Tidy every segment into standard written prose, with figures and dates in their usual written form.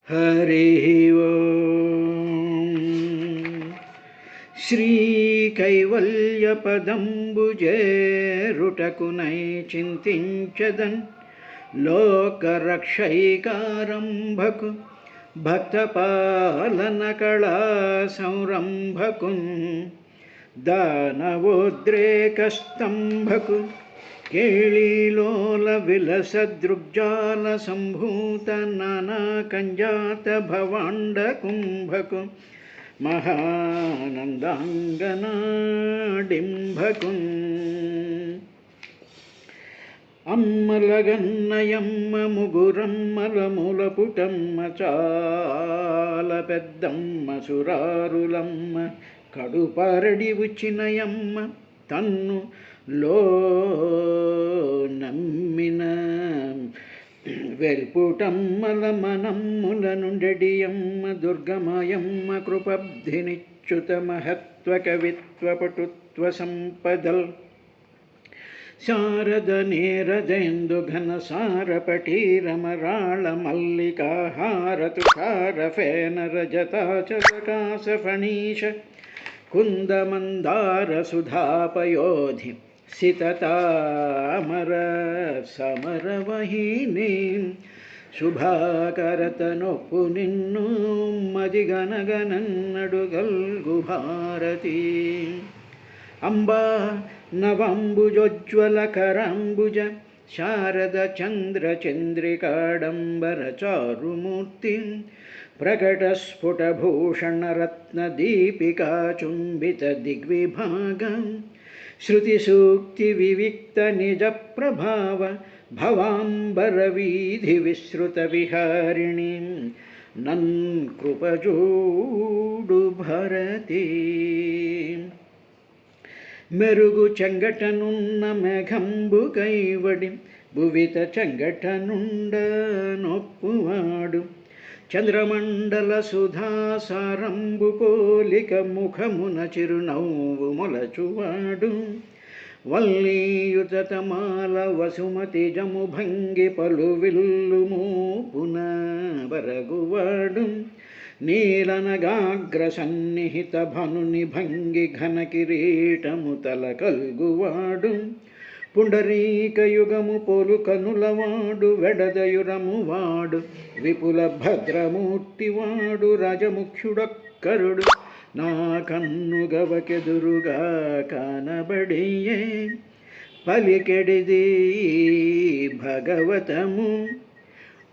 हरिः ओम् श्रीकैवल्यपदम्बुजेरुटकुनै चिन्तिंचदन् लोकरक्षैकारम्भकु भक्तपालनकला संरम्भकुन् दानवोद्रेकस्तम्भकु केळीलोलविलसदृग्जालसम्भूत नानाकञ्जातभवाण्डकुम्भकु महानन्दाङ्गनाडिम्भकुन् అమ్మలగన్నయమ్మ ముగురమ్మలమూలపుటమ్మ చాల పెద్దమ్మ సురారులమ్మ కడుపరడి ఉచినయమ్మ తన్ను లో నమ్మిన వెల్పుటమ్మల మనమ్ముల నుండెడియమ్మ దుర్గమాయమ్మ కృపబ్ధినిచ్యుత మహత్వ కవిత్వ పటుత్వ సంపదల్ శారద నీరజేందు ఘన సారపటీరమరాళ మల్లికాహార తుషార ఫేన రజతాచలకాశ ఫణీష కుందమందార సుధాపయోధి సితతామర సమరవహిని శుభాకరతనొప్పు నిన్ను మదిగనగనన్నడుగల్గు భారతి అంబా నవంబుజోజ్వలకరాంబుజ శారద చంద్ర చంద్రికాడంబర చారుమూర్తి ప్రకటస్ఫుటభూషణరత్న దీపికా చుంబిత దిగ్విభాగం శృతిసూక్తి వివిక్త నిజ ప్రభావ భవాంబర వీధి విశ్రుత విహారిణి నన్ కృపజూడు భరతి మెరుగు చెంగటనున్న మేఘంబు కైవడి భువిత చెంగటనుండ నొప్పువాడు చంద్రమండల సుధాసారంబు పోలిక ముఖమున చిరునవ్వు మొలచువాడు వల్లీయుతమాల వసుమతి జము భంగి పలు విల్లు మూపున బరగువాడు నీలనగాగ్ర సన్నిహిత భనుని భంగి ఘన కిరీటము తల కల్గువాడు పుండరీకయుగము పోలు కనులవాడు వెడదయురము వాడు విపుల భద్రమూర్తివాడు రాజముఖ్యుడొక్కరుడు నా కన్నుగవకెదురుగా కానబడియే పలికెడిది భగవతము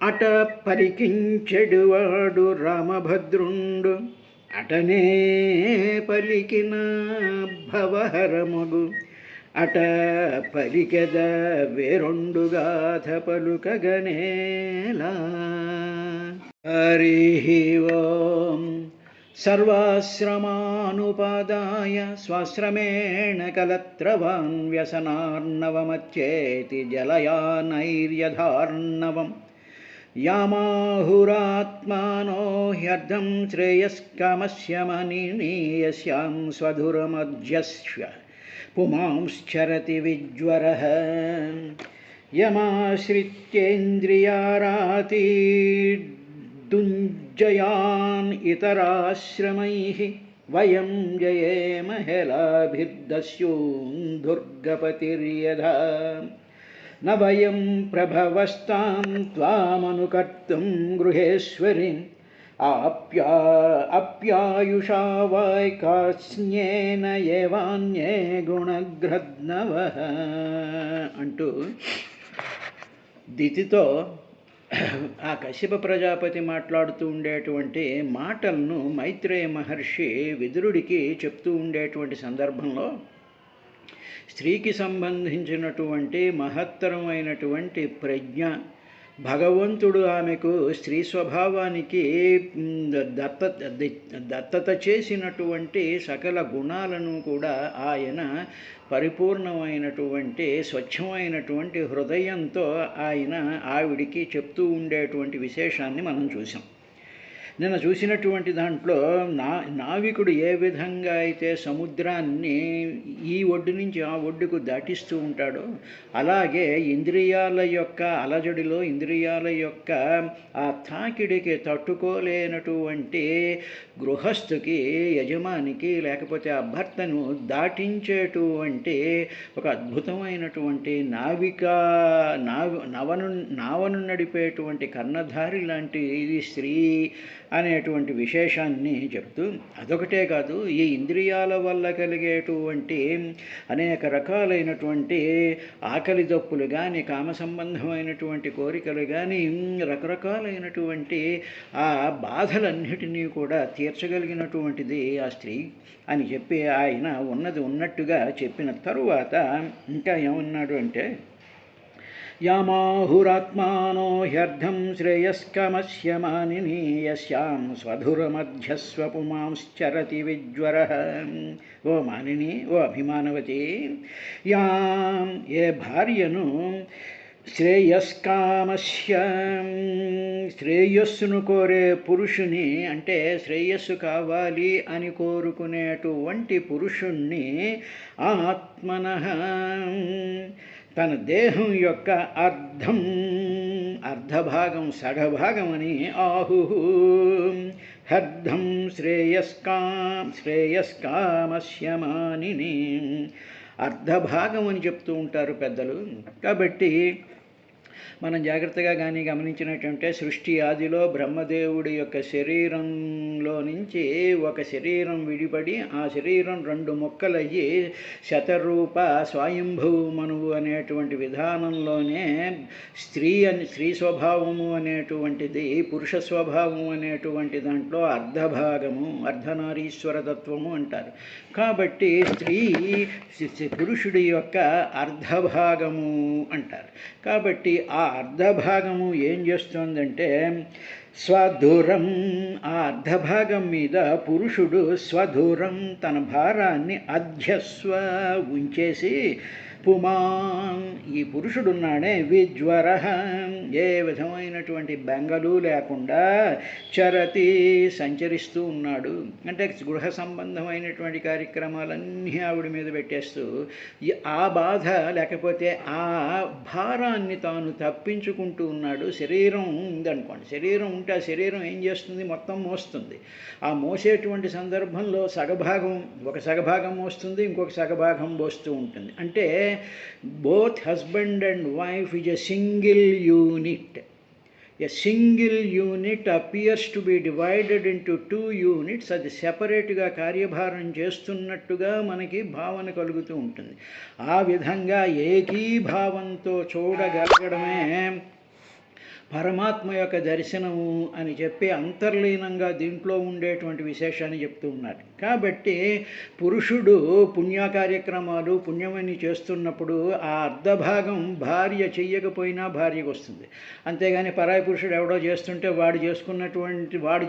అట పరికించెడువాడు రామభద్రుండు అటనే పలికిన భవహరమగు అట పలికెద వేరొండుగాథ పలుకగనేలా హరిః ఓం సర్వాశ్రమానుపాదాయ స్వాశ్రమేణ కలత్రవాన్ వ్యసనార్ణవమచ్చేతి జలయానైర్యధార్ణవం యామాహురాత్మానో హ్యర్థం శ్రేయస్కామస్య మనీయస్యాం స్వధురమధ్యస్య పుమాంశ్చరతి విజ్వరః యమాశ్రిత్యేంద్రియారాతిర్దుంజయాన్ ఇతరాశ్రమైః వయం జయేమ హేలాభిర్దస్యూన్ దుర్గపతిర్యథా న వయం ప్రభవస్తాం త్వామనుకర్తుం గృహేశ్వరీం ఆప్యాయుషా వైకాస్న్యేన ఏవాన్యే గుణగ్రద్నవః అంటూ దితితో ఆ కశ్యప ప్రజాపతి మాట్లాడుతూ ఉండేటువంటి మాటలను మైత్రేయ మహర్షి విదురుడికి చెప్తూ ఉండేటువంటి సందర్భంలో స్త్రీకి సంబంధించినటువంటి మహత్తరమైనటువంటి ప్రజ్ఞ భగవంతుడు ఆమెకు స్త్రీ స్వభావానికి దత్తత చేసినటువంటి సకల గుణాలను కూడా ఆయన పరిపూర్ణమైనటువంటి స్వచ్ఛమైనటువంటి హృదయంతో ఆయన ఆవిడికి చెప్తూ ఉండేటువంటి విశేషాన్ని మనం చూసాం. నిన్న చూసినటువంటి దాంట్లో నావికుడు ఏ విధంగా అయితే సముద్రాన్ని ఈ ఒడ్డు నుంచి ఆ ఒడ్డుకు దాటిస్తూ ఉంటాడో, అలాగే ఇంద్రియాల యొక్క అలజడిలో, ఇంద్రియాల యొక్క ఆ తాకిడికి తట్టుకోలేనటువంటి గృహస్థుకి, యజమానికి, లేకపోతే ఆ భర్తను దాటించేటువంటి ఒక అద్భుతమైనటువంటి నావను నడిపేటువంటి కర్ణధారి లాంటి ఇది స్త్రీ అనేటువంటి విశేషాన్ని చెప్తూ, అదొకటే కాదు, ఈ ఇంద్రియాల వల్ల కలిగేటువంటి అనేక రకాలైనటువంటి ఆకలి దప్పులు కానీ, కామ సంబంధమైనటువంటి కోరికలు కానీ, రకరకాలైనటువంటి ఆ బాధలన్నిటినీ కూడా తీర్చగలిగినటువంటిది ఆ స్త్రీ అని చెప్పి ఆయన ఉన్నది ఉన్నట్టుగా చెప్పిన తరువాత ఇంకా ఏమన్నాడు అంటే, యామాహురాత్మానో హ్యర్థం శ్రేయస్కమస్య మానిని యస్యాం స్వధురమధ్యస్వపుమాంశ్చరతి విజ్వరః. ఓ మానిని, ఓ అభిమానవతి, యాం ఏ భార్యను శ్రేయస్కామస్య శ్రేయస్సును కోరే పురుషుని, అంటే శ్రేయస్సు కావాలి అని కోరుకునేటువంటి పురుషుణ్ణి, ఆత్మనః తన దేహం యొక్క అర్ధభాగం సగభాగమని ఆహుహు హర్ధం శ్రేయస్కామస్య మానిని, అర్ధభాగం అని చెప్తూ ఉంటారు పెద్దలు. కాబట్టి మనం జాగ్రత్తగా కానీ గమనించినట్టంటే, సృష్టి ఆదిలో బ్రహ్మదేవుడి యొక్క శరీరంలో నుంచి ఒక శరీరం విడిపడి ఆ శరీరం రెండు ముక్కలయ్యి శతరూప స్వయంభువు మనువు అనేటువంటి విధానంలోనే స్త్రీ స్వభావము అనేటువంటిది, పురుష స్వభావము అనేటువంటి దాంట్లో అర్ధభాగము, అర్ధనారీశ్వర తత్వము అంటారు. కాబట్టి స్త్రీ పురుషుడి యొక్క అర్ధభాగము అంటారు. కాబట్టి ఆ అర్ధభాగము ఏం చేస్తుందంటే, స్వధురం, ఆ అర్ధభాగం మీద పురుషుడు స్వధురం తన భారాన్ని అధ్యస్వ ఉంచేసి, పుమాన్ ఈ పురుషుడున్నాడే, విజ్వర ఏ విధమైనటువంటి బెంగలు లేకుండా చరతి సంచరిస్తూ ఉన్నాడు. అంటే గృహ సంబంధమైనటువంటి కార్యక్రమాలన్నీ ఆవిడ మీద పెట్టేస్తూ ఆ బాధ లేకపోతే ఆ భారాన్ని తాను తప్పించుకుంటూ ఉన్నాడు. శరీరం ఉందనుకోండి, శరీరం ఉంటే ఆ శరీరం ఏం చేస్తుంది, మొత్తం మోస్తుంది. ఆ మోసేటువంటి సందర్భంలో ఒక సగభాగం మోస్తుంది, ఇంకొక సగభాగం మోస్తూ ఉంటుంది. అంటే both husband and wife is a single unit. A single unit appears to be divided into two units. అది సెపరేట్గా కార్యభారం చేస్తున్నట్టుగా మనకి భావన కలుగుతూ ఉంటుంది. ఆ విధంగా ఏకీభావంతో చూడగలగడమే పరమాత్మ యొక్క దర్శనము అని చెప్పి అంతర్లీనంగా దీంట్లో ఉండేటువంటి విశేషాన్ని చెప్తూ ఉన్నారు. కాబట్టి పురుషుడు పుణ్యకార్యక్రమాలు పుణ్యమని చేస్తున్నప్పుడు ఆ అర్ధభాగం భార్య చెయ్యకపోయినా భార్యకు వస్తుంది. అంతేగాని పరాయి పురుషుడు ఎవడో చేస్తుంటే వాడు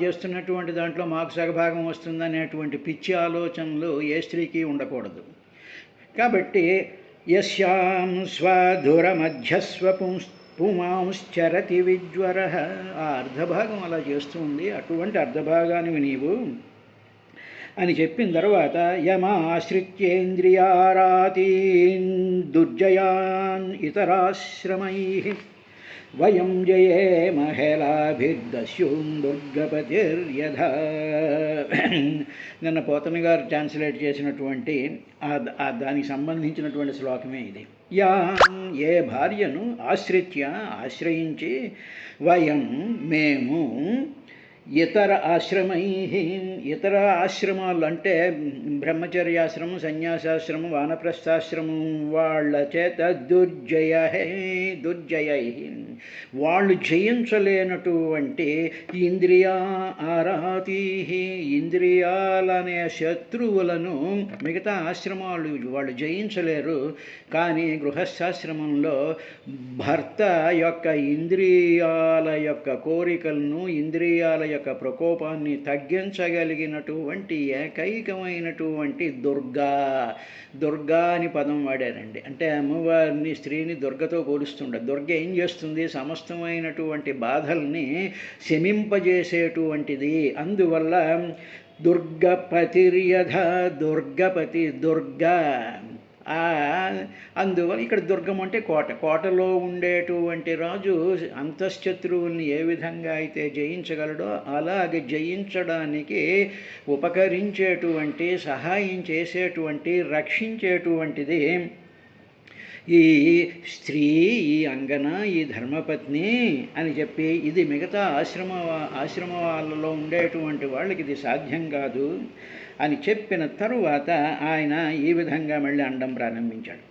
చేస్తున్నటువంటి దాంట్లో మాకు సగభాగం వస్తుందనేటువంటి పిచ్చి ఆలోచనలు ఏ స్త్రీకి ఉండకూడదు. కాబట్టి యస్యాం పుమాంశ్చరతి విజ్వర, ఆ అర్ధభాగం అలా చేస్తుంది, అటువంటి అర్ధభాగానివి నీవు అని చెప్పిన తర్వాత, యమాశ్రిత్యేంద్రియారాతీన్ దుర్జయాన్ ఇతరాశ్రమై వయం జయే మహిళాభిర్దస్యూం దుర్గపతిర్యథా. నిన్న పోతన గారు ట్రాన్స్లేట్ చేసినటువంటి దానికి సంబంధించినటువంటి శ్లోకమే ఇది. యా ఏ భార్యను ఆశ్రయించి వయం మేము ఇతర ఆశ్రమాలు అంటే బ్రహ్మచర్యాశ్రమం, సన్యాసాశ్రమం, వానప్రస్థాశ్రమం వాళ్ళ చేత దుర్జయై వాళ్ళు జయించలేనటువంటి ఇంద్రియాలనే శత్రువులను మిగతా ఆశ్రమాలు వాళ్ళు జయించలేరు. కానీ గృహస్థాశ్రమంలో భర్త యొక్క ఇంద్రియాల యొక్క కోరికలను, ఇంద్రియాల యొక్క ప్రకోపాన్ని తగ్గించగలిగినటువంటి ఏకైకమైనటువంటి దుర్గా అని పదం వాడారండి. అంటే అమ్మవారిని, స్త్రీని దుర్గతో పోలుస్తుండే. దుర్గ ఏం చేస్తుంది? సమస్తమైనటువంటి బాధల్ని శమింపజేసేటువంటిది. అందువల్ల దుర్గపతిర్యథ, దుర్గపతి, దుర్గా. అందువల్ల ఇక్కడ దుర్గం అంటే కోటలో ఉండేటువంటి రాజు అంతఃశత్రువుల్ని ఏ విధంగా అయితే జయించగలడో అలాగే జయించడానికి ఉపకరించేటువంటి, సహాయం చేసేటువంటి, రక్షించేటువంటిది ఈ స్త్రీ, ఈ అంగన, ఈ ధర్మపత్ని అని చెప్పి, ఇది మిగతా ఆశ్రమాలలో ఉండేటువంటి వాళ్ళకి ఇది సాధ్యం కాదు అని చెప్పిన తరువాత ఆయన ఈ విధంగా మళ్ళీ అండం ప్రారంభించాడు.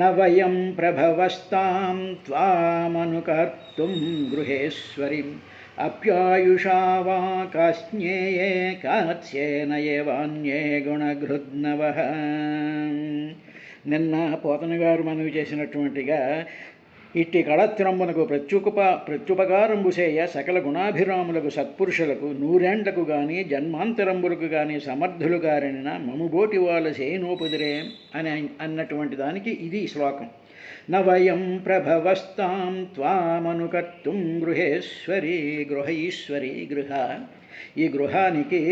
నవయం ప్రభవస్తాం త్వామనుకర్తుం గృహేశ్వరిం అప్యాయుషా వా కాస్న్యేయే కాత్స్యేన ఏవాన్యే గుణగృద్నవః. నిన్న పోతన గారు మనవి చేసినటువంటిగా ఇట్టి కళత్రంబునకు ప్రత్యుపకారంబు చేయ సకల గుణాభిరాములకు సత్పురుషులకు నూరేండ్లకు గాని జన్మాంతరంబులకు గాని సమర్థులు గారనిన మముబోటి వాళ్ళ సేనోపుదిరే అని అన్నటువంటి దానికి ఇది శ్లోకం. నవయం ప్రభవస్తాం త్వామనుకర్తుం గృహేశ్వరి, గృహ ఈశ్వరి, గృహ. ఈ గృహానికి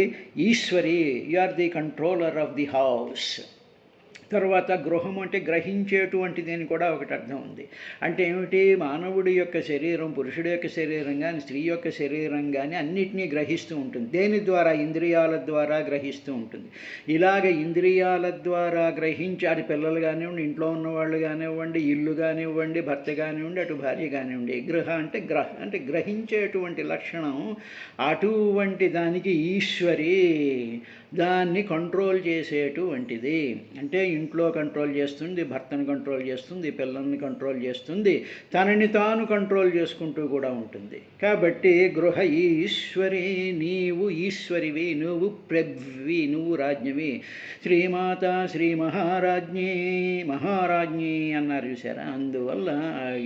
ఈశ్వరి, you are the controller of the house. తర్వాత గృహం అంటే గ్రహించేటువంటిది అని కూడా ఒకటి అర్థం ఉంది. అంటే ఏమిటి? మానవుడి యొక్క శరీరం, పురుషుడి యొక్క శరీరం కానీ, స్త్రీ యొక్క శరీరం కానీ అన్నిటినీ గ్రహిస్తూ ఉంటుంది. దేని ద్వారా? ఇంద్రియాల ద్వారా గ్రహిస్తూ ఉంటుంది. ఇలాగ ఇంద్రియాల ద్వారా గ్రహించి, అటు పిల్లలు కానివ్వండి, ఇంట్లో ఉన్నవాళ్ళు కానివ్వండి, ఇల్లు కానివ్వండి, భర్త కానివ్వండి, అటు భార్య కానివ్వండి, గృహ అంటే గ్రహించేటువంటి లక్షణం. అటువంటి దానికి ఈశ్వరి, దాన్ని కంట్రోల్ చేసేటువంటిది. అంటే ఇంట్లో కంట్రోల్ చేస్తుంది, భర్తను కంట్రోల్ చేస్తుంది, పిల్లల్ని కంట్రోల్ చేస్తుంది, తనని తాను కంట్రోల్ చేసుకుంటూ కూడా ఉంటుంది. కాబట్టి గృహ ఈశ్వరి, నీవు ఈశ్వరివి, నువ్వు ప్రభువి, నువ్వు రాజ్ఞవి. శ్రీమాత, శ్రీ మహారాజ్ఞి అన్నారు చూసారా. అందువల్ల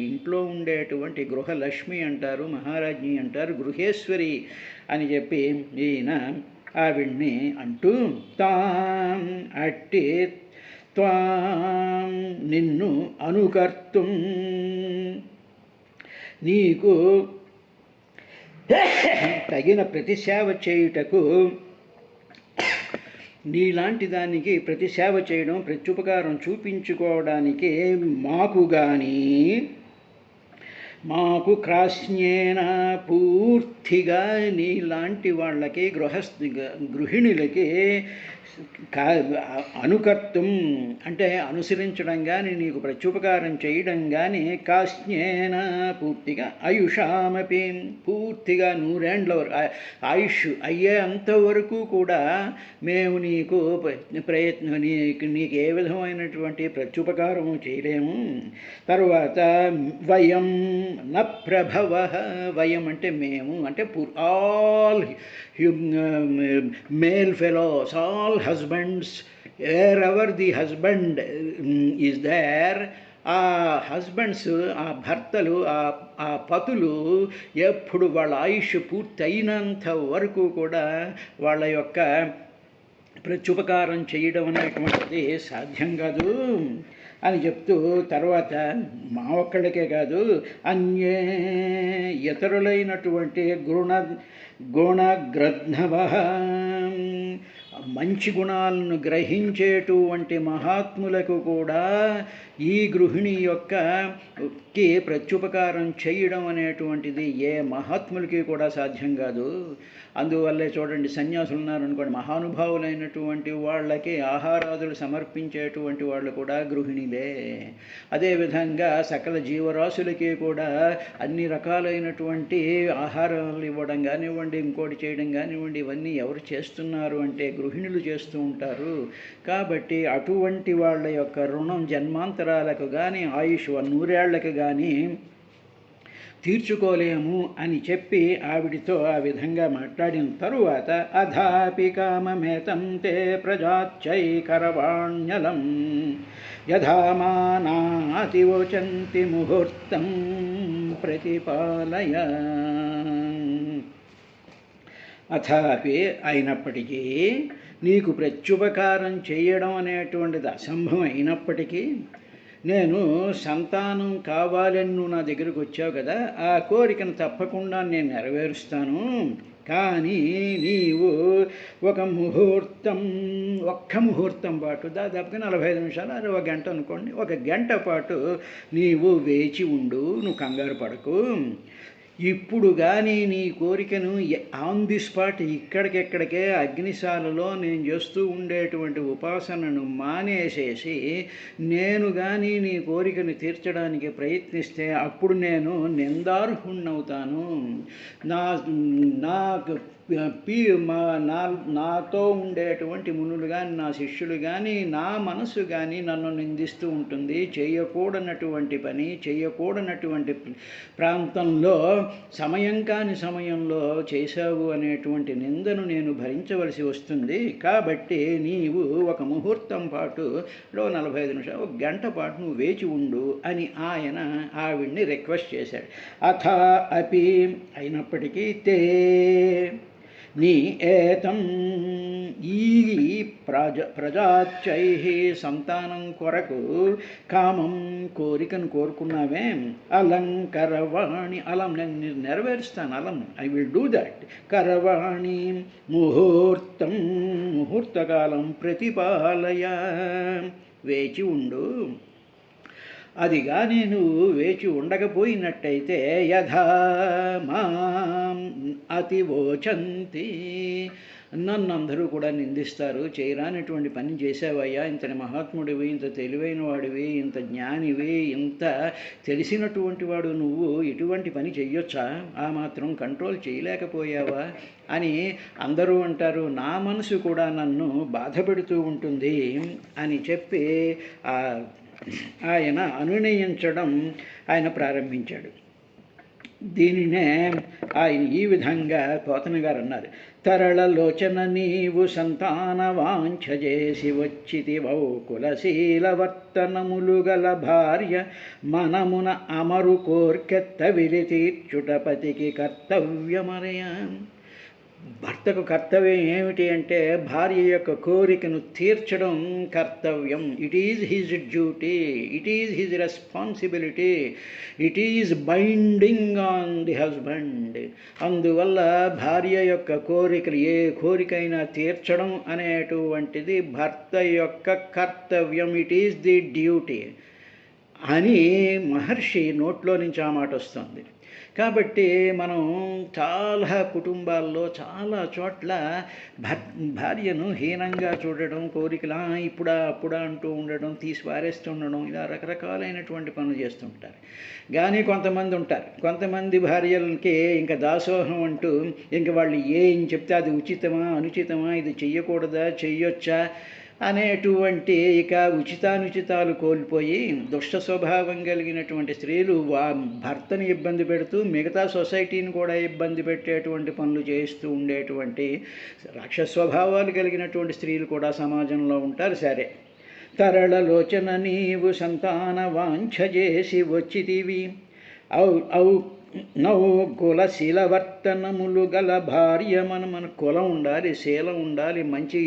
ఇంట్లో ఉండేటువంటి గృహలక్ష్మి అంటారు, మహారాజ్ఞి అంటారు, గృహేశ్వరి అని చెప్పి ఈయన ఆవిడ్ని అంటూ, తాం అట్టి త్వాం నిన్ను అనుకర్తుం, నీకు తగిన ప్రతిసేవ చేయుటకు, నీలాంటి దానికి ప్రతిసేవ చేయడం, ప్రత్యుపకారం చూపించుకోవడానికి మాకు క్రాస్న్యేన పూర్తిగా నీలాంటి వాళ్ళకి గృహిణులకి అనుకర్తం అంటే అనుసరించడం కానీ, నీకు ప్రత్యుపకారం చేయడం కానీ, కాస్న్యేన పూర్తిగా, ఆయుషామపి పూర్తిగా 100 ఏండ్ల వరకు ఆయుష్ అయ్యే అంతవరకు కూడా మేము నీకు నీకు ఏ విధమైనటువంటి ప్రత్యుపకారము చేయలేము. తరువాత వయం న ప్రభవ, వయం అంటే మేము, అంటే all male fellows, all husbands, wherever the husband is there, ఆ హస్బెండ్స్, ఆ భర్తలు, ఆ పతులు ఎప్పుడు వాళ్ళ ఆయుష్ పూర్తి అయినంత వరకు కూడా వాళ్ళ యొక్క ప్రత్యుపకారం చేయడం అనేటువంటిది సాధ్యం కాదు అని చెప్తూ, తర్వాత మా ఒక్కడికే కాదు, అన్యే ఇతరులైనటువంటి గుణగ్రద్నవ, మంచి గుణాలను గ్రహించేటువంటి మహాత్ములకు కూడా ఈ గృహిణి యొక్కకి ప్రత్యుపకారం చేయడం అనేటువంటిది ఏ మహాత్ములకి కూడా సాధ్యం కాదు. అందువల్లే చూడండి, సన్యాసులు ఉన్నారనుకోండి, మహానుభావులైనటువంటి వాళ్ళకి ఆహారాదులు సమర్పించేటువంటి వాళ్ళు కూడా గృహిణిలే. అదేవిధంగా సకల జీవరాశులకి కూడా అన్ని రకాలైనటువంటి ఆహారాలు ఇవ్వడం కానివ్వండి, ఇంకోటి చేయడం కానివ్వండి, ఇవన్నీ ఎవరు చేస్తున్నారు అంటే గృహిణులు చేస్తూ ఉంటారు. కాబట్టి అటువంటి వాళ్ళ యొక్క రుణం జన్మాంతరాలకు కానీ, ఆయుష్ 100 ఏళ్లకు కానీ తీర్చుకోలేము అని చెప్పి ఆవిడితో ఆ విధంగా మాట్లాడిన తరువాత, అధాపి కామమేతం తే ప్రజాచ్చైకరవాణ్యలం యథామానాతివోచంతి ముహూర్తం ప్రతిపాలయ. అథాపి అయినప్పటికీ నీకు ప్రత్యుపకారం చేయడం అనేటువంటిది అసంభవం అయినప్పటికీ నేను సంతానం కావాలని నువ్వు నా దగ్గరకు వచ్చావు కదా, ఆ కోరికను తప్పకుండా నేను నెరవేరుస్తాను. కానీ నీవు ఒక్క ముహూర్తం పాటు, దాదాపుగా 45 నిమిషాలు, అది 1 గంట అనుకోండి, 1 గంట పాటు నీవు వేచి ఉండు, నువ్వు కంగారు పడకు. ఇప్పుడు కానీ నీ కోరికను ఆన్ ది స్పాట్ ఇక్కడికెక్కడికే అగ్నిశాలలో నేను చేస్తూ ఉండేటువంటి ఉపాసనను మానేసేసి నేను కానీ నీ కోరికను తీర్చడానికి ప్రయత్నిస్తే అప్పుడు నేను నిందార్హుణ్ణవుతాను. నాకు నాతో ఉండేటువంటి మునులు కానీ నా శిష్యులు కానీ నా మనసు కానీ నన్ను నిందిస్తూ ఉంటుంది. చేయకూడనటువంటి పని, చేయకూడనటువంటి ప్రాంతంలో సమయం కాని సమయంలో చేశావు అనేటువంటి నిందను నేను భరించవలసి వస్తుంది. కాబట్టి నీవు 1 ముహూర్తం పాటు 45 నిమిషాలు, 1 గంట పాటు నువ్వు వేచి ఉండు అని ఆయన ఆవిడ్ని రిక్వెస్ట్ చేశాడు. అథ అపి అయినప్పటికీ తే నీ ఏతం ఈ ప్రజాచై సంతానం కొరకు కామం కోరికను కోరుకున్నావే, అలంకరవాణి అలం నేను నెరవేరుస్తాను, అలం ఐ విల్ డూ దట్. కరవాణి ముహూర్తకాలం ప్రతిపాలయ వేచి ఉండు. అది కానీ నువ్వు వేచి ఉండకపోయినట్టయితే యథా మాం అతివోచంతి, నన్ను అందరూ కూడా నిందిస్తారు. చేయరానటువంటి పని చేసావయ్యా, ఇంతటి మహాత్ముడివి, ఇంత తెలివైన వాడివి, ఇంత జ్ఞానివి, ఇంత తెలిసినటువంటి వాడు నువ్వు ఇటువంటి పని చెయ్యొచ్చా, ఆ మాత్రం కంట్రోల్ చేయలేకపోయావా అని అందరూ అంటారు. నా మనసు కూడా నన్ను బాధ పెడుతూ ఉంటుంది అని చెప్పి ఆయన అనునయించడం ఆయన ప్రారంభించాడు. దీనినే ఆయన ఈ విధంగా పోతన గారు అన్నారు. తరళలోచన నీవు సంతాన వాంఛ చేసి వచ్చితివౌ కులశీలవర్తనములు గల భార్య మనమున అమరు కోర్కెత్త విలి తీర్చుటపతికి కర్తవ్యమరయ. భర్తకు కర్తవ్యం ఏమిటి అంటే భార్య యొక్క కోరికను తీర్చడం కర్తవ్యం. It is his duty, it is his responsibility, it is binding on the husband. అందువల్ల భార్య యొక్క కోరికలు, ఏ కోరికైనా తీర్చడం అనేటువంటిది భర్త యొక్క కర్తవ్యం. ఇట్ ఈజ్ ది డ్యూటీ అని మహర్షి నోట్లో నుంచి ఆ మాట వస్తుంది. కాబట్టి మనం చాలా కుటుంబాల్లో చాలా చోట్ల భార్యను హీనంగా చూడడం, కోరికలా ఇప్పుడా అప్పుడా అంటూ ఉండడం, తీసి పారేస్తుండడం, ఇలా రకరకాలైనటువంటి పనులు చేస్తుంటారు. కానీ కొంతమంది ఉంటారు, కొంతమంది భార్యలకి ఇంకా దాసోహం అంటూ ఇంక వాళ్ళు ఏం చెప్తే అది ఉచితమా అనుచితమా, ఇది చెయ్యకూడదా చెయ్యొచ్చా అనేటువంటి ఇక ఉచితానుచితాలు కోల్పోయి దుష్ట స్వభావం కలిగినటువంటి స్త్రీలు భర్తని ఇబ్బంది పెడుతూ మిగతా సొసైటీని కూడా ఇబ్బంది పెట్టేటువంటి పనులు చేస్తూ ఉండేటువంటి రాక్షస స్వభావాలు కలిగినటువంటి స్త్రీలు కూడా సమాజంలో ఉంటారు. సరే, తరళలోచన నీవు సంతాన వాంఛ చేసి వచ్చితివి నౌ కులశీలవర్తనములు గల భార్య. మన కులం ఉండాలి, శీలం ఉండాలి, మంచి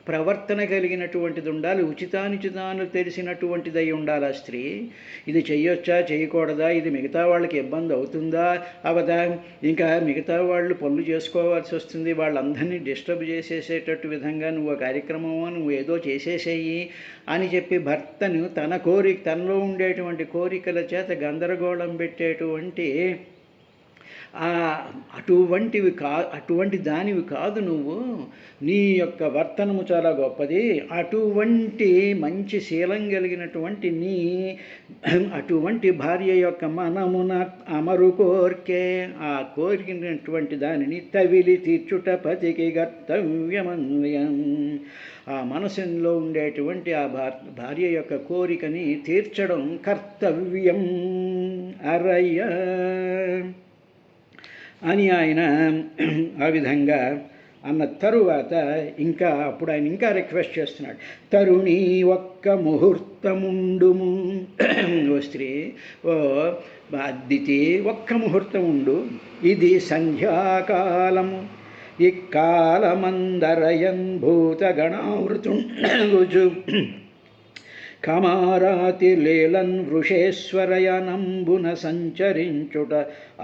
ప్రవర్తన కలిగినటువంటిది ఉండాలి, ఉచితానుచితాలు తెలిసినటువంటిదై ఉండాలి ఆ స్త్రీ. ఇది చెయ్యొచ్చా చేయకూడదా, ఇది మిగతా వాళ్ళకి ఇబ్బంది అవుతుందా అవదా, ఇంకా మిగతా వాళ్ళు పనులు చేసుకోవాల్సి వస్తుంది, వాళ్ళందరినీ డిస్టర్బ్ చేసేసేటట్టు విధంగా నువ్వు కార్యక్రమమో నువ్వు ఏదో చేసేసేయి అని చెప్పి భర్తను తనలో ఉండేటువంటి కోరికల చేత గందరగోళం పెట్టేటువంటి అటువంటి దానివి కాదు నువ్వు. నీ యొక్క వర్తనము చాలా గొప్పది. అటువంటి మంచి శీలం కలిగినటువంటి అటువంటి భార్య యొక్క మనమున అమరు కోర్కే, ఆ కోరికినటువంటి దానిని తవిలి తీర్చుట పతికి కర్తవ్యమన్వయం. ఆ మనసులో ఉండేటువంటి ఆ భార్య యొక్క కోరికని తీర్చడం కర్తవ్యం అరయ్య అని ఆయన ఆ విధంగా అన్న తరువాత అప్పుడు ఆయన ఇంకా రిక్వెస్ట్ చేస్తున్నాడు. తరుణి ఒక్క ముహూర్తముండుము, ఓ స్త్రీ, ఓ అద్దితి, ఒక్క ముహూర్తం ఉండు. ఇది సంధ్యాకాలము, ఇక్కాలమందరయన్ భూతగణావృతుండగుచు కామారాతి లీలన్ వృషేశ్వరయనంబున సంచరించుట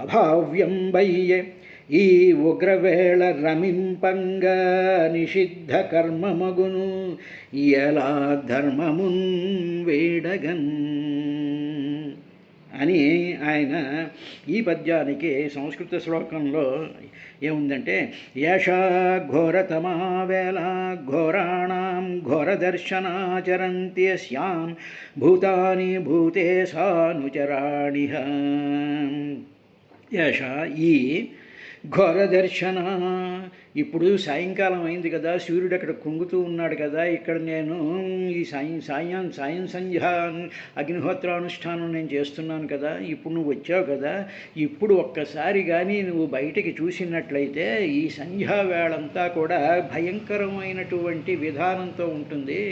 అభావ్యంబయ్యే ఈ ఉగ్రవేళ రమింపంగా నిషిద్ధ కర్మమగును ఎలా ధర్మమున్ వేడగన్ అని ఆయన ఈ పద్యానికి సంస్కృత శ్లోకంలో ఏముందంటే యశా ఘోరతమా వేళ ఘోరాణం ఘోరదర్శనాచరంతి యస్యాం భూతాని భూతేశానుచరాణిహ యశ ఈ ఘోరదర్శన ఇప్పుడు సాయంకాలం అయింది కదా, సూర్యుడు అక్కడ కుంగుతూ ఉన్నాడు కదా, ఇక్కడ నేను ఈ సాయం సంధ్య అగ్నిహోత్రానుష్ఠానం నేను చేస్తున్నాను కదా, ఇప్పుడు నువ్వు వచ్చావు కదా, ఇప్పుడు ఒక్కసారి కానీ నువ్వు బయటికి చూసినట్లయితే ఈ సంధ్యా వేళంతా కూడా భయంకరమైనటువంటి విధానంతో ఉంటుంది.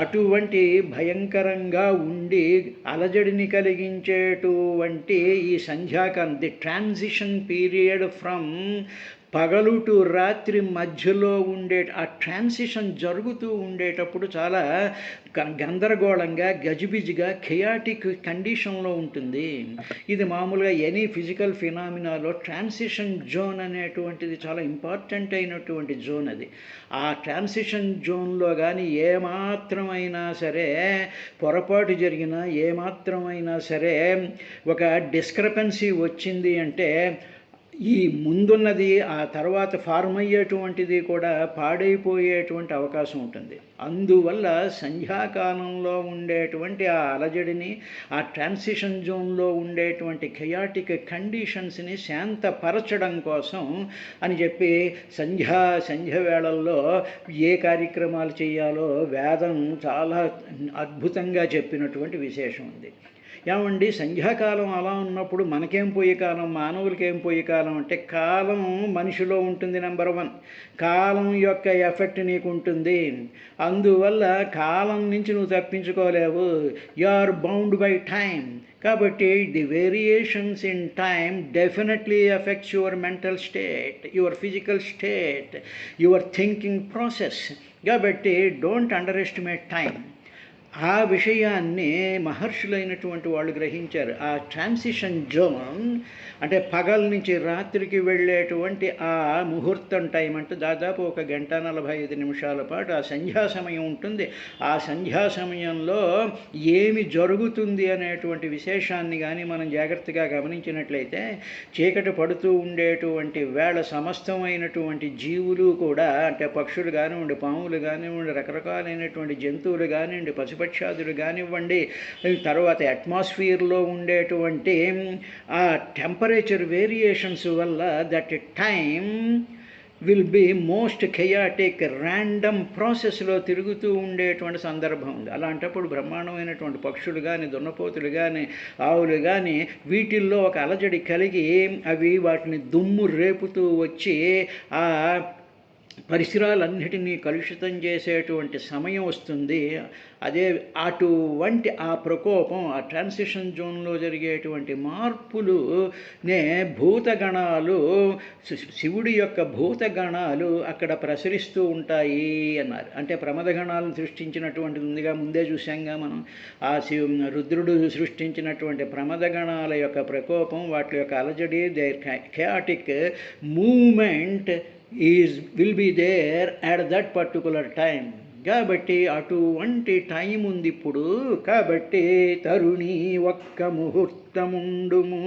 అటువంటి భయంకరంగా ఉండి అలజడిని కలిగించేటువంటి ఈ సంధ్యాకాలం, ది ట్రాన్సిషన్ పీరియడ్ ఫ్రమ్ పగలు టు రాత్రి మధ్యలో ఆ ట్రాన్సిషన్ జరుగుతూ ఉండేటప్పుడు చాలా గందరగోళంగా గజిబిజిగా కెయాటిక్ కండిషన్లో ఉంటుంది. ఇది మామూలుగా ఎనీ ఫిజికల్ ఫినామినాలో ట్రాన్సిషన్ జోన్ అనేటువంటిది చాలా ఇంపార్టెంట్ అయినటువంటి జోన్ అది. ఆ ట్రాన్సిషన్ జోన్లో కానీ ఏమాత్రమైనా సరే పొరపాటు జరిగినా, ఏమాత్రమైనా సరే ఒక డిస్క్రపెన్సీ వచ్చింది అంటే ఈ ముందున్నది ఆ తర్వాత ఫార్మ్ అయ్యేటువంటిది కూడా పాడైపోయేటువంటి అవకాశం ఉంటుంది. అందువల్ల సంధ్యాకాలంలో ఉండేటువంటి ఆ అలజడిని, ఆ ట్రాన్సిషన్ జోన్లో ఉండేటువంటి కెయాటిక్ కండిషన్స్ని శాంతపరచడం కోసం అని చెప్పి సంధ్య వేళల్లో ఏ కార్యక్రమాలు చేయాలో వేదం చాలా అద్భుతంగా చెప్పినటువంటి విశేషం ఉంది. ఏమండి, సంధ్యాకాలం అలా ఉన్నప్పుడు మనకేం పోయే కాలం, మానవులకేం పోయే కాలం అంటే కాలం మనిషిలో ఉంటుంది. నెంబర్ 1, కాలం యొక్క ఎఫెక్ట్ నీకు ఉంటుంది. అందువల్ల కాలం నుంచి నువ్వు తప్పించుకోలేవు. You are bound by time. కాబట్టి the variations in time definitely effects your mental state, your physical state, your thinking process. కాబట్టి డోంట్ అండర్ ఎస్టిమేట్ టైం. ఆ విషయాన్ని మహర్షులైనటువంటి వాళ్ళు గ్రహించారు. ఆ ట్రాన్సిషన్ జోన్ అంటే పగల నుంచి రాత్రికి వెళ్ళేటువంటి ఆ ముహూర్తం టైం అంటే దాదాపు 1 గంట 45 నిమిషాల పాటు ఆ సంధ్యా సమయం ఉంటుంది. ఆ సంధ్యా సమయంలో ఏమి జరుగుతుంది అనేటువంటి విశేషాన్ని కానీ మనం జాగ్రత్తగా గమనించినట్లయితే చీకటి పడుతూ ఉండేటువంటి వేళ సమస్తమైనటువంటి జీవులు కూడా, అంటే పక్షులు కానివ్వండి, పాములు కానివ్వండి, రకరకాలైనటువంటి జంతువులు కానివ్వండి, పశుపక్షాదులు కానివ్వండి, తర్వాత అట్మాస్ఫియర్లో ఉండేటువంటి ఆ టెంపరేచర్ వేరియేషన్స్ వల్ల that time will be most chaotic, random ప్రాసెస్లో తిరుగుతూ ఉండేటువంటి సందర్భం ఉంది. అలాంటప్పుడు బ్రహ్మాండమైనటువంటి పక్షులు కానీ, దున్నపోతులు కానీ, ఆవులు కానీ వీటిల్లో ఒక అలజడి కలిగి అవి వాటిని దుమ్ము రేపుతూ వచ్చి ఆ పరిసరాలన్నిటినీ కలుషితం చేసేటువంటి సమయం వస్తుంది. అదే అటువంటి ఆ ప్రకోపం, ఆ ట్రాన్సిషన్ జోన్లో జరిగేటువంటి మార్పులునే భూతగణాలు, శివుడి యొక్క భూతగణాలు అక్కడ ప్రసరిస్తూ ఉంటాయి అన్నారు. అంటే ప్రమదగణాలను సృష్టించినటువంటిది ఉందిగా, ముందే చూసాంగా మనం. ఆ రుద్రుడు సృష్టించినటువంటి ప్రమదగణాల యొక్క ప్రకోపం, వాటి యొక్క అలజడి, their chaotic movement will be there at that particular time. కాబట్టి అటువంటి టైం ఉంది ఇప్పుడు. కాబట్టి తరుణి ఒక్క ముహూర్తముండుము,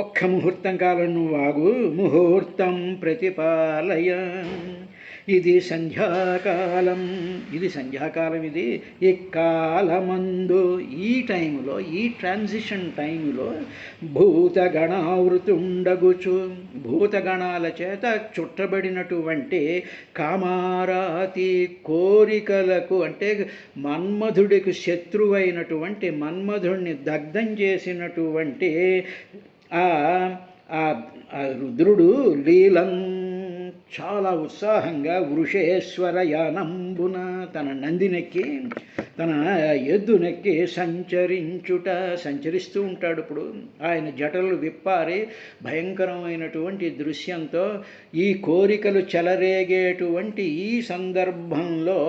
ఒక్క ముహూర్తం కాలం నువ్వు ఆగు, ముహూర్తం ప్రతిపాలయ. ఇది సంధ్యాకాలం, ఇది సంధ్యాకాలం. ఇది ఈ కాలమందు, ఈ టైంలో, ఈ ట్రాన్సిషన్ టైంలో భూతగణావృతుండగుచు, భూతగణాల చేత చుట్టబడినటువంటి కామారాతి కోరికలకు, అంటే మన్మధుడికి శత్రువైనటువంటి మన్మధుడిని దగ్ధం చేసినటువంటి ఆ రుద్రుడు లీలం చాలా ఉత్సాహంగా వృషేశ్వరయానంబున తన నందినెక్కి తన ఎద్దునెక్కి సంచరిస్తూ ఉంటాడు. ఇప్పుడు ఆయన జటలు విప్పారి భయంకరమైనటువంటి దృశ్యంతో ఈ కోరికలు చెలరేగేటువంటి ఈ సందర్భంలో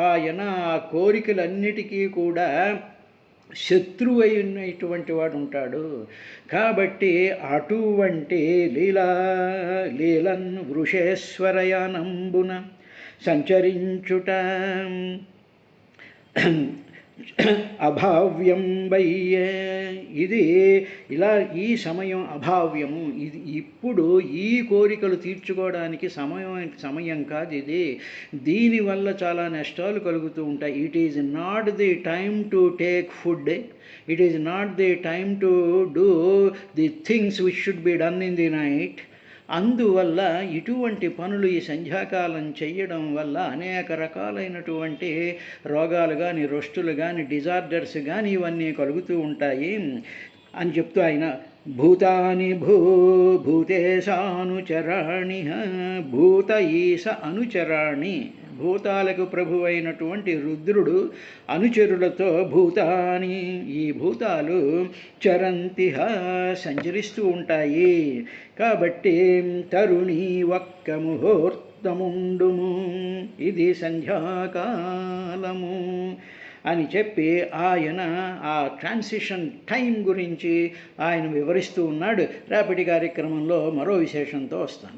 ఆయన ఆ కోరికలన్నిటికీ కూడా శత్రువైనటువంటి వాడు ఉంటాడు. కాబట్టి అటువంటి లీలన్ వృషేశ్వరయానంబున సంచరించుట అభావ్యం వయ్యే, ఇది ఇలా ఈ సమయం అభావ్యము, ఇది ఇప్పుడు ఈ కోరికలు తీర్చుకోవడానికి సమయం కాదు ఇది. దీనివల్ల చాలా నష్టాలు కలుగుతూ ఉంటాయి. It is not the time to take food, it is not the time to do the things which should be done in the night. అందువల్ల ఇటువంటి పనులు ఈ సంధ్యాకాలం చెయ్యడం వల్ల అనేక రకాలైనటువంటి రోగాలు కానీ, రొస్టులు కానీ, డిజార్డర్స్ కానీ ఇవన్నీ కలుగుతూ ఉంటాయి అని చెప్తూ ఆయన భూతాని భూతేశానుచరాణి భూత ఈశ అనుచరాణి, భూతాలకు ప్రభువైనటువంటి రుద్రుడు అనుచరులతో భూతాని, ఈ భూతాలు చరంతిహ సంచరిస్తూ ఉంటాయి. కాబట్టి తరుణి ఒక్క ముహూర్తముండుము, ఇది సంధ్యాకాలము అని చెప్పి ఆయన ఆ ట్రాన్సిషన్ టైం గురించి ఆయన వివరిస్తూ ఉన్నాడు. రేపటి కార్యక్రమంలో మరో విశేషంతో వస్తాను.